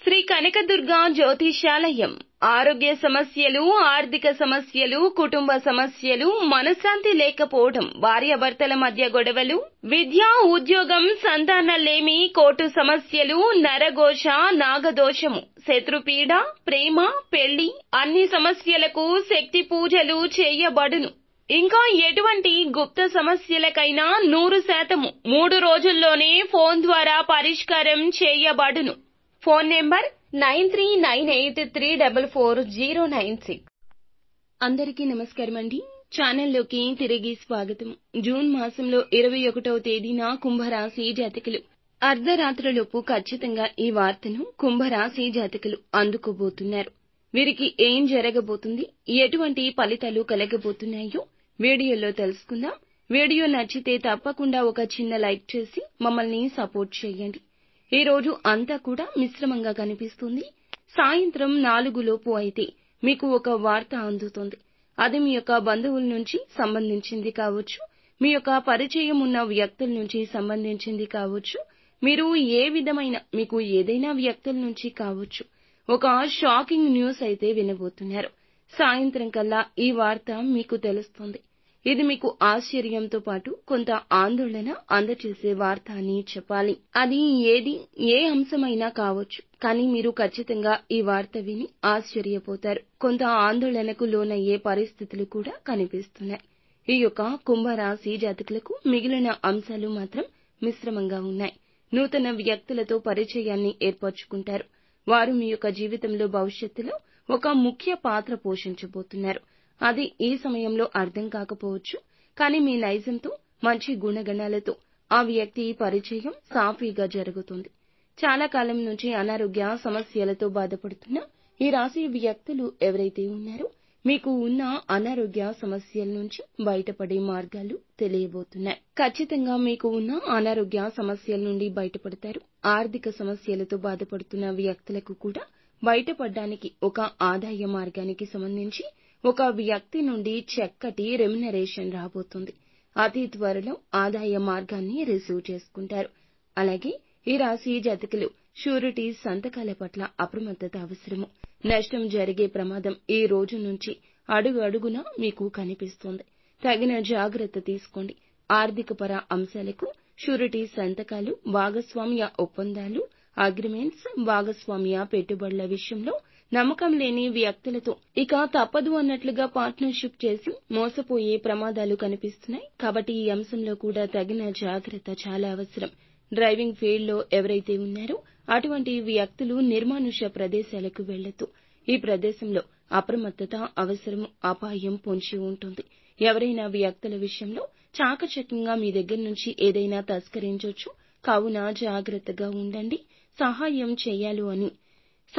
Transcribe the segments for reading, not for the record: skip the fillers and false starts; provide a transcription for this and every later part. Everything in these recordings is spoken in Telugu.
శ్రీ కనకదుర్గ జ్యోతిషాలయం. ఆరోగ్య సమస్యలు, ఆర్థిక సమస్యలు, కుటుంబ సమస్యలు, మనశ్శాంతి లేకపోవడం, భార్యాభర్తల మధ్య గొడవలు, విద్య, ఉద్యోగం, సంతానలేమి, కోర్టు సమస్యలు, నరఘోష, నాగదోషము, శత్రుపీడ, ప్రేమ, పెళ్లి, అన్ని సమస్యలకు శక్తి పూజలు చేయబడును. ఇంకా ఎటువంటి గుప్త సమస్యలకైనా 100% 3 రోజుల్లోనే ఫోన్ ద్వారా పరిష్కారం చేయబడును. Phone number 9398344096. అందరికీ నమస్కారం అండి. ఛానల్లోకి తిరిగి స్వాగతం. జూన్ మాసంలో 21వ తేదీన కుంభరాశి జాతకులు అర్ధరాత్రిలోపు ఖచ్చితంగా ఈ వార్తను కుంభరాశి జాతకులు అందుకోబోతున్నారు. వీరికి ఏం జరగబోతుంది, ఎటువంటి ఫలితాలు కలగబోతున్నాయో వీడియోలో తెలుసుకుందాం. వీడియో నచ్చితే తప్పకుండా ఒక చిన్న లైక్ చేసి మమ్మల్ని సపోర్ట్ చేయండి. ఈ రోజు అంతా కూడా మిశ్రమంగా కనిపిస్తుంది. సాయంత్రం 4 లోపు అయితే మీకు ఒక వార్త అందుతుంది. అది మీ యొక్క బంధువుల నుంచి సంబంధించింది కావచ్చు, మీ యొక్క పరిచయం ఉన్న వ్యక్తుల నుంచి సంబంధించింది కావచ్చు, మీరు ఏ విధమైన మీకు ఏదైనా వ్యక్తుల నుంచి కావచ్చు. ఒక షాకింగ్ న్యూస్ అయితే వినబోతున్నారు. సాయంత్రం కల్లా ఈ వార్త మీకు తెలుస్తుంది. ఇది మీకు ఆశ్చర్యంతో పాటు కొంత ఆందోళన అందచేసే వార్త అని చెప్పాలి. అది ఏ అంశమైనా కావచ్చు, కానీ మీరు ఖచ్చితంగా ఈ వార్త విని ఆశ్చర్యపోతారు. కొంత ఆందోళనకు లోనయ్యే పరిస్థితులు కూడా కనిపిస్తున్నాయి. ఈ యొక్క కుంభరాశి జాతకులకు మిగిలిన అంశాలు మాత్రం మిశ్రమంగా ఉన్నాయి. నూతన వ్యక్తులతో పరిచయాన్ని ఏర్పరచుకుంటారు. వారు మీ యొక్క జీవితంలో భవిష్యత్తులో ఒక ముఖ్య పాత్ర పోషించబోతున్నారు. అది ఈ సమయంలో అర్థం కాకపోవచ్చు, కానీ మీ నైజంతో, మంచి గుణగణాలతో ఆ వ్యక్తి పరిచయం సాఫీగా జరుగుతుంది. చాలా కాలం నుంచి అనారోగ్య సమస్యలతో బాధపడుతున్న ఈ రాశి వ్యక్తులు ఎవరైతే ఉన్నారో మీకు ఉన్న అనారోగ్య సమస్యల నుంచి బయటపడే మార్గాలు తెలియబోతున్నాయి. ఖచ్చితంగా మీకు ఉన్న అనారోగ్య సమస్యల నుండి బయటపడతారు. ఆర్థిక సమస్యలతో బాధపడుతున్న వ్యక్తులకు కూడా బయటపడడానికి ఒక ఆదాయ మార్గానికి సంబంధించి ఒక వ్యక్తి నుండి చక్కటి రెమ్యునరేషన్ రాబోతుంది. అతి త్వరలో ఆదాయ మార్గాన్ని రిసీవ్ చేసుకుంటారు. అలాగే ఈ రాశి జాతకులు షూరిటీ సంతకాల పట్ల అప్రమత్తత అవసరము. నష్టం జరిగే ప్రమాదం ఈ రోజు నుంచి అడుగు అడుగునా మీకు కనిపిస్తుంది. తగిన జాగ్రత్త తీసుకోండి. ఆర్థికపర అంశాలకు షూరిటీ సంతకాలు, భాగస్వామ్య ఒప్పందాలు, అగ్రిమెంట్స్, భాగస్వామ్య పెట్టుబడుల విషయంలో నమ్మకం లేని వ్యక్తులతో ఇక తప్పదు అన్నట్లుగా పార్ట్నర్షిప్ చేసి మోసపోయే ప్రమాదాలు కనిపిస్తున్నాయి. కాబట్టి ఈ అంశంలో కూడా తగిన జాగ్రత్త చాలా అవసరం. డ్రైవింగ్ ఫీల్డ్ లో ఎవరైతే ఉన్నారో అటువంటి వ్యక్తులు నిర్మానుష్య ప్రదేశాలకు వెళ్లొద్దు. ఈ ప్రదేశంలో అప్రమత్తత అవసరం. అపాయం పొంచి ఉంటుంది. ఎవరైనా వ్యక్తుల విషయంలో చాకచక్యంగా మీ దగ్గర నుంచి ఏదైనా తస్కరించొచ్చు. కావున జాగ్రత్తగా ఉండండి.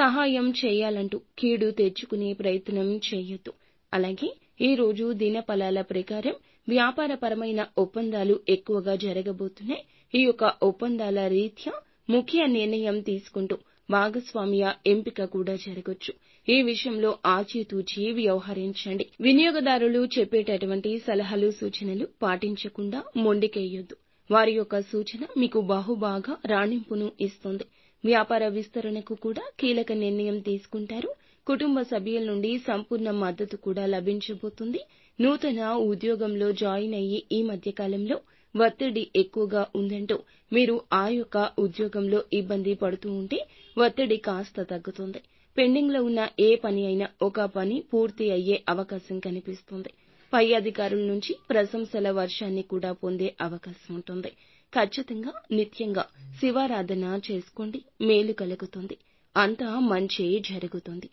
సహాయం చేయాలంటూ కీడు తెచ్చుకునే ప్రయత్నం చేయొద్దు. అలాగే ఈ రోజు దినఫలాల ప్రకారం వ్యాపారపరమైన ఒప్పందాలు ఎక్కువగా జరగబోతున్నాయి. ఈ యొక్క ఒప్పందాల రీత్యా ముఖ్య నిర్ణయం తీసుకుంటూ భాగస్వామ్య ఎంపిక కూడా జరగొచ్చు. ఈ విషయంలో ఆచితూచి వ్యవహరించండి. వినియోగదారులు చెప్పేటటువంటి సలహాలు, సూచనలు పాటించకుండా మొండికేయొద్దు. వారి యొక్క సూచన మీకు బహుబాగా రాణింపును ఇస్తుంది. వ్యాపార విస్తరణకు కూడా కీలక నిర్ణయం తీసుకుంటారు. కుటుంబ సభ్యుల నుండి సంపూర్ణ మద్దతు కూడా లభించబోతుంది. నూతన ఉద్యోగంలో జాయిన్ అయ్యి ఈ మధ్య కాలంలో ఒత్తిడి ఎక్కువగా ఉందంటూ మీరు ఆ యొక్క ఉద్యోగంలో ఇబ్బంది పడుతూ ఉంటే ఒత్తిడి కాస్త తగ్గుతుంది. పెండింగ్ లో ఉన్న ఏ పని అయినా ఒక పని పూర్తి అయ్యే అవకాశం కనిపిస్తుంది. పై అధికారుల నుంచి ప్రశంసల వర్షాన్ని కూడా పొందే అవకాశం ఉంటుంది. ఖచ్చితంగా నిత్యంగా శివారాధన చేసుకోండి. మేలు కలుగుతుంది. అంతా మంచే జరుగుతుంది.